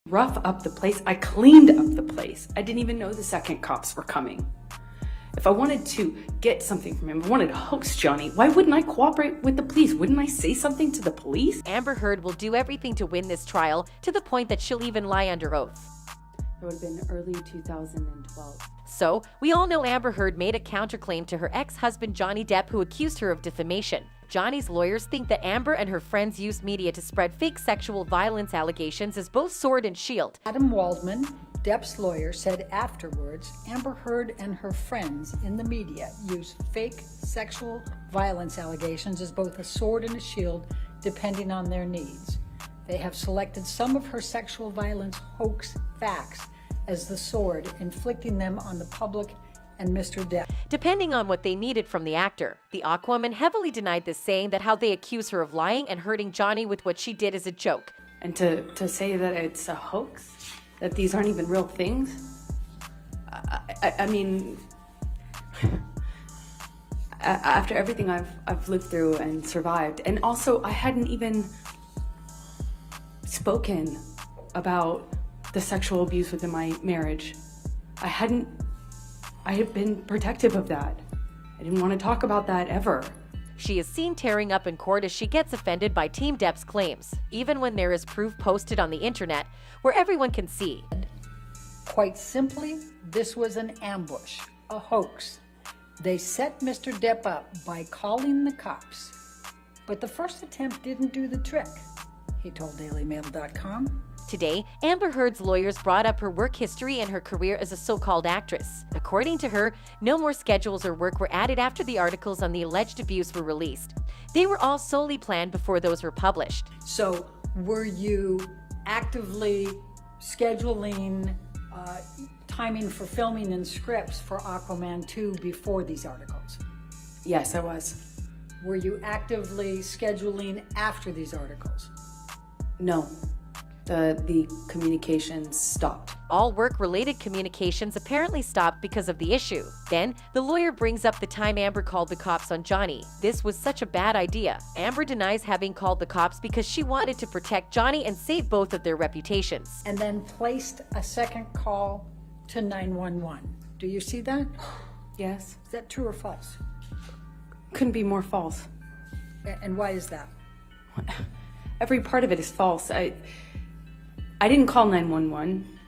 rough up the place. I cleaned up the place. I didn't even know the second cops were coming. If I wanted to get something from him, I wanted to hoax Johnny, why wouldn't I cooperate with the police? Wouldn't I say something to the police? Amber Heard will do everything to win this trial, to the point that she'll even lie under oath. It would have been early 2012. So, we all know Amber Heard made a counterclaim to her ex-husband Johnny Depp, who accused her of defamation. Johnny's lawyers think that Amber and her friends used media to spread fake sexual violence allegations as both sword and shield. Adam Waldman, Depp's lawyer, said afterwards Amber Heard and her friends in the media used fake sexual violence allegations as both a sword and a shield, depending on their needs. They have selected some of her sexual violence hoax facts as the sword, inflicting them on the public and Mr. Depp. Depending on what they needed from the actor. The Aquaman heavily denied this, saying that how they accuse her of lying and hurting Johnny with what she did is a joke. And to say that it's a hoax, that these aren't even real things, I mean, after everything I've lived through and survived, and also I hadn't even spoken about the sexual abuse within my marriage. I had been protective of that. I didn't want to talk about that ever. She is seen tearing up in court as she gets offended by Team Depp's claims, even when there is proof posted on the internet where everyone can see. Quite simply, this was an ambush, a hoax. They set Mr. Depp up by calling the cops. But the first attempt didn't do the trick, he told DailyMail.com. Today, Amber Heard's lawyers brought up her work history and her career as a so-called actress. According to her, no more schedules or work were added after the articles on the alleged abuse were released. They were all solely planned before those were published. So, were you actively scheduling timing for filming and scripts for Aquaman 2 before these articles? Yes, I was. Were you actively scheduling after these articles? No. The communications stopped. All work-related communications apparently stopped because of the issue. Then, the lawyer brings up the time Amber called the cops on Johnny. This was such a bad idea. Amber denies having called the cops because she wanted to protect Johnny and save both of their reputations. And then placed a second call to 911. Do you see that? Yes. Is that true or false? Couldn't be more false. And why is that? Every part of it is false. I didn't call 911.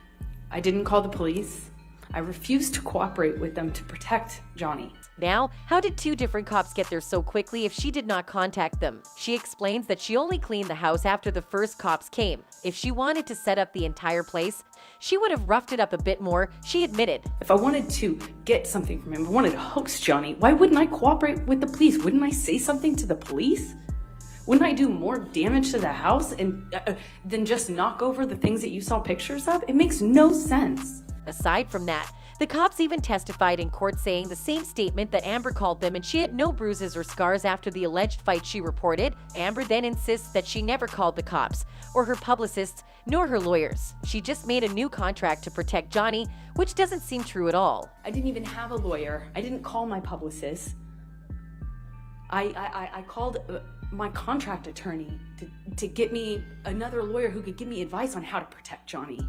I didn't call the police. I refused to cooperate with them to protect Johnny. Now, how did two different cops get there so quickly if she did not contact them? She explains that she only cleaned the house after the first cops came. If she wanted to set up the entire place, she would have roughed it up a bit more, she admitted. If I wanted to get something from him, I wanted to hoax Johnny, why wouldn't I cooperate with the police? Wouldn't I say something to the police? Wouldn't I do more damage to the house than just knock over the things that you saw pictures of? It makes no sense. Aside from that, the cops even testified in court saying the same statement that Amber called them, and she had no bruises or scars after the alleged fight she reported. Amber then insists that she never called the cops, or her publicists, nor her lawyers. She just made a new contract to protect Johnny, which doesn't seem true at all. I didn't even have a lawyer. I didn't call my publicist. I called my contract attorney to get me another lawyer who could give me advice on how to protect Johnny.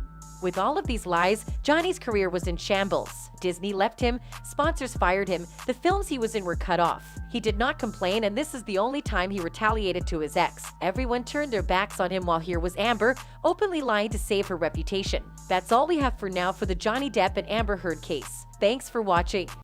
With all of these lies, Johnny's career was in shambles. Disney left him, sponsors fired him, the films he was in were cut off. He did not complain, and this is the only time he retaliated to his ex. Everyone turned their backs on him, while here was Amber, openly lying to save her reputation. That's all we have for now for the Johnny Depp and Amber Heard case. Thanks for watching.